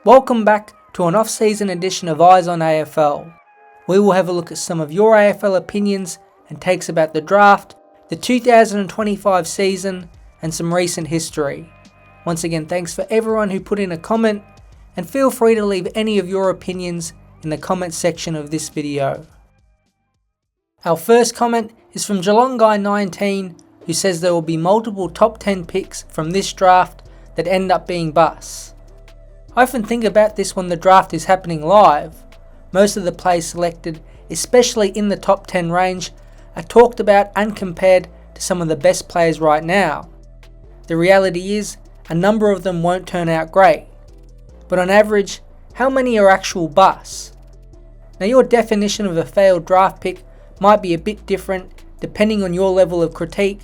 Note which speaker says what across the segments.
Speaker 1: Welcome back to an off-season edition of Eyes on AFL. We will have a look at some of your AFL opinions and takes about the draft, the 2025 season, and some recent history. Once again, thanks for everyone who put in a comment, and feel free to leave any of your opinions in the comment section of this video. Our first comment is from Geelong Guy 19, who says there will be multiple top 10 picks from this draft that end up being busts. I often think about this when the draft is happening live. Most of the players selected, especially in the top 10 range, are talked about and compared to some of the best players right now. The reality is, a number of them won't turn out great. But on average, how many are actual busts? Now, your definition of a failed draft pick might be a bit different depending on your level of critique,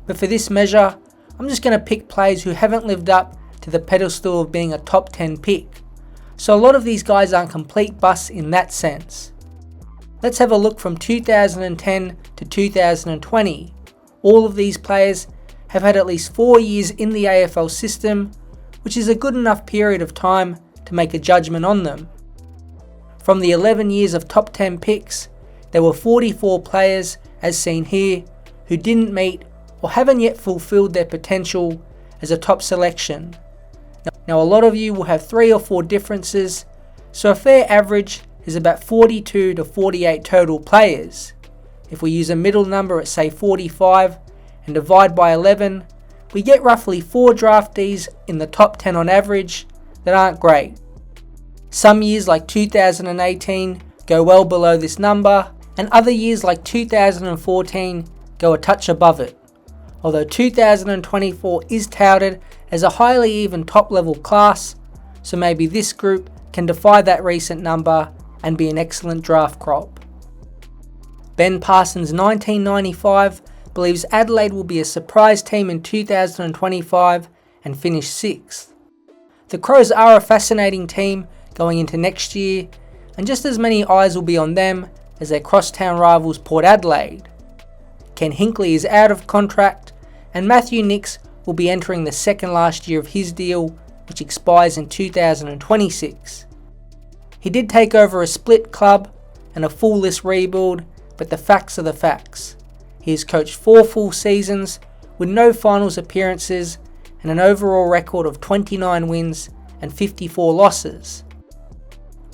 Speaker 1: but for this measure, I'm just going to pick players who haven't lived up to the pedestal of being a top 10 pick. So a lot of these guys aren't complete busts in that sense. Let's have a look from 2010 to 2020. All of these players have had at least 4 years in the AFL system, which is a good enough period of time to make a judgment on them. From the 11 years of top 10 picks, there were 44 players, as seen here, who didn't meet or haven't yet fulfilled their potential as a top selection. Now, a lot of you will have 3 or 4 differences, so a fair average is about 42 to 48 total players. If we use a middle number at say 45 and divide by 11, we get roughly 4 draftees in the top 10 on average that aren't great. Some years like 2018 go well below this number, and other years like 2014 go a touch above it. Although 2024 is touted as a highly even top-level class, so maybe this group can defy that recent number and be an excellent draft crop. Ben Parsons 1995 believes Adelaide will be a surprise team in 2025 and finish 6th. The Crows are a fascinating team going into next year, and just as many eyes will be on them as their crosstown rivals Port Adelaide. Ken Hinkley is out of contract, and Matthew Nicks will be entering the second last year of his deal, which expires in 2026. He did take over a split club and a full list rebuild, but the facts are the facts. He has coached 4 full seasons with no finals appearances and an overall record of 29 wins and 54 losses.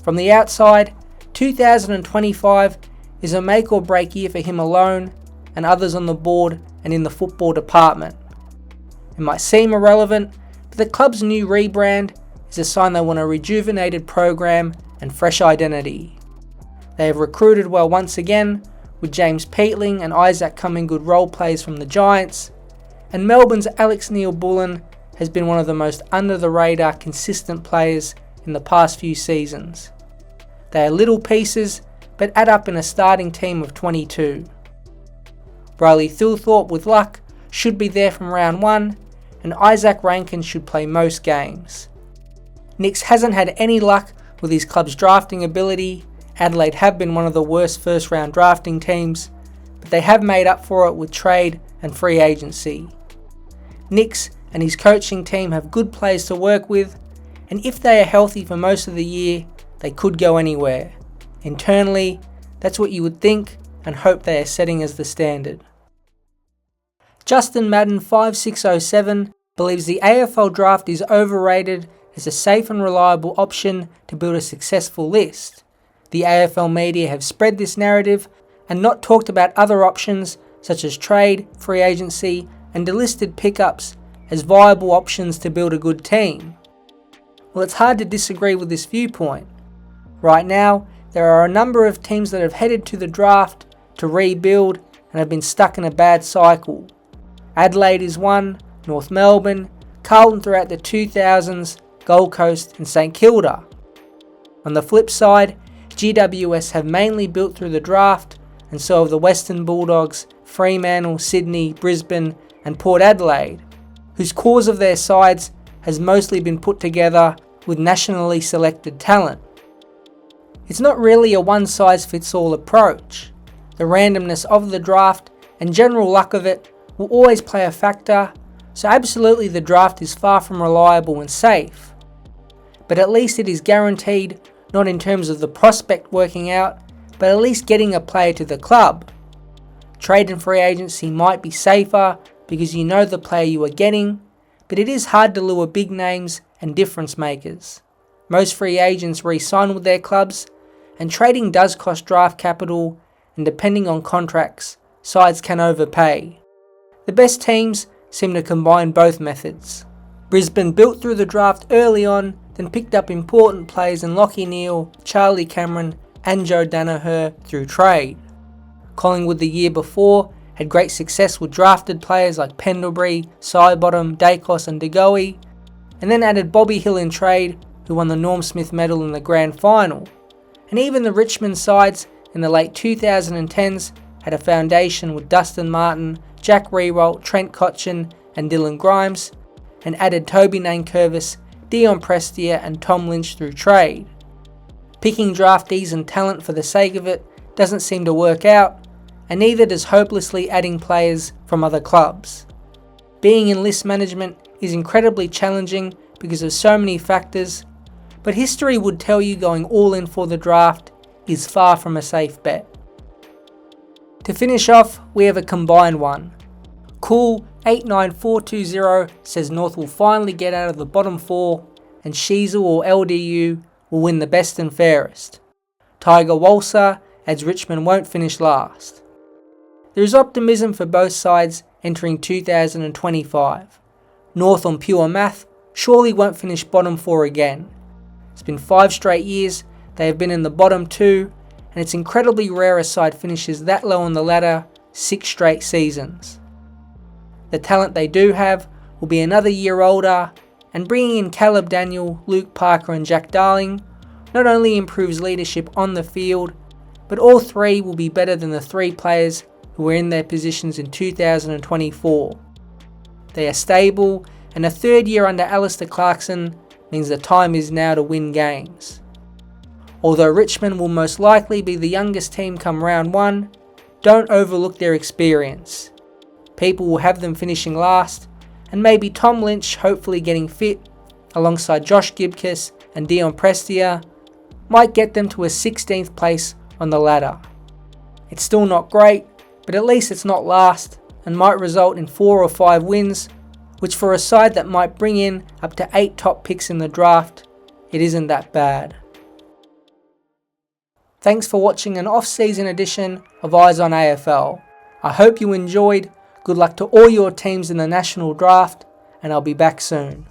Speaker 1: From the outside, 2025 is a make or break year for him alone and others on the board and in the football department. It might seem irrelevant, but the club's new rebrand is a sign they want a rejuvenated program and fresh identity. They have recruited well once again, with James Peatling and Isaac Coming-Good role players from the Giants, and Melbourne's Alex Neil-Bullen has been one of the most under-the-radar consistent players in the past few seasons. They are little pieces, but add up in a starting team of 22. Riley Thilthorpe, with luck, should be there from round 1, and Isaac Rankin should play most games. Nicks hasn't had any luck with his club's drafting ability. Adelaide have been one of the worst first round drafting teams, but they have made up for it with trade and free agency. Nicks and his coaching team have good players to work with, and if they are healthy for most of the year, they could go anywhere. Internally, that's what you would think and hope they are setting as the standard. Justin Madden 5607 believes the AFL draft is overrated as a safe and reliable option to build a successful list. The AFL media have spread this narrative and not talked about other options such as trade, free agency, and delisted pickups as viable options to build a good team. Well, it's hard to disagree with this viewpoint. Right now, there are a number of teams that have headed to the draft to rebuild and have been stuck in a bad cycle. Adelaide is one, North Melbourne, Carlton throughout the 2000s, Gold Coast and St Kilda. On the flip side, GWS have mainly built through the draft, and so have the Western Bulldogs, Fremantle, Sydney, Brisbane and Port Adelaide, whose cores of their sides has mostly been put together with nationally selected talent. It's not really a one-size-fits-all approach. The randomness of the draft and general luck of it will always play a factor, so absolutely the draft is far from reliable and safe. but at least it is guaranteed, not in terms of the prospect working out, but at least getting a player to the club. Trade and free agency might be safer because you know the player you are getting, but it is hard to lure big names and difference makers. Most free agents re-sign with their clubs, and trading does cost draft capital, and depending on contracts, sides can overpay. The best teams seem to combine both methods. Brisbane built through the draft early on, then picked up important players in Lachie Neale, Charlie Cameron and Joe Danaher through trade. Collingwood the year before had great success with drafted players like Pendlebury, Sidebottom, Dacos and De Goey, and then added Bobby Hill in trade, who won the Norm Smith medal in the grand final. And even the Richmond sides in the late 2010s had a foundation with Dustin Martin, Jack Riewoldt, Trent Cotchin and Dylan Grimes, and added Toby Nankervis, Dion Prestia and Tom Lynch through trade. Picking draftees and talent for the sake of it doesn't seem to work out, and neither does hopelessly adding players from other clubs. Being in list management is incredibly challenging because of so many factors, but history would tell you going all in for the draft is far from a safe bet. To finish off, we have a combined one. Cool 89420 says North will finally get out of the bottom four, and Sheasel or LDU will win the best and fairest. Tiger Walser adds Richmond won't finish last. There is optimism for both sides entering 2025. North on pure math surely won't finish bottom four again. It's been 5 straight years they have been in the bottom 2, and it's incredibly rare a side finishes that low on the ladder 6 straight seasons. The talent they do have will be another year older, and bringing in Caleb Daniel, Luke Parker and Jack Darling not only improves leadership on the field, but all 3 will be better than the 3 players who were in their positions in 2024. They are stable, and a 3rd year under Alistair Clarkson means the time is now to win games. Although Richmond will most likely be the youngest team come round 1, don't overlook their experience. People will have them finishing last, and maybe Tom Lynch hopefully getting fit, alongside Josh Gibcus and Dion Prestia, might get them to a 16th place on the ladder. It's still not great, but at least it's not last, and might result in 4 or 5 wins, which for a side that might bring in up to 8 top picks in the draft, it isn't that bad. Thanks for watching an off-season edition of Eyes on AFL. I hope you enjoyed. Good luck to all your teams in the national draft, and I'll be back soon.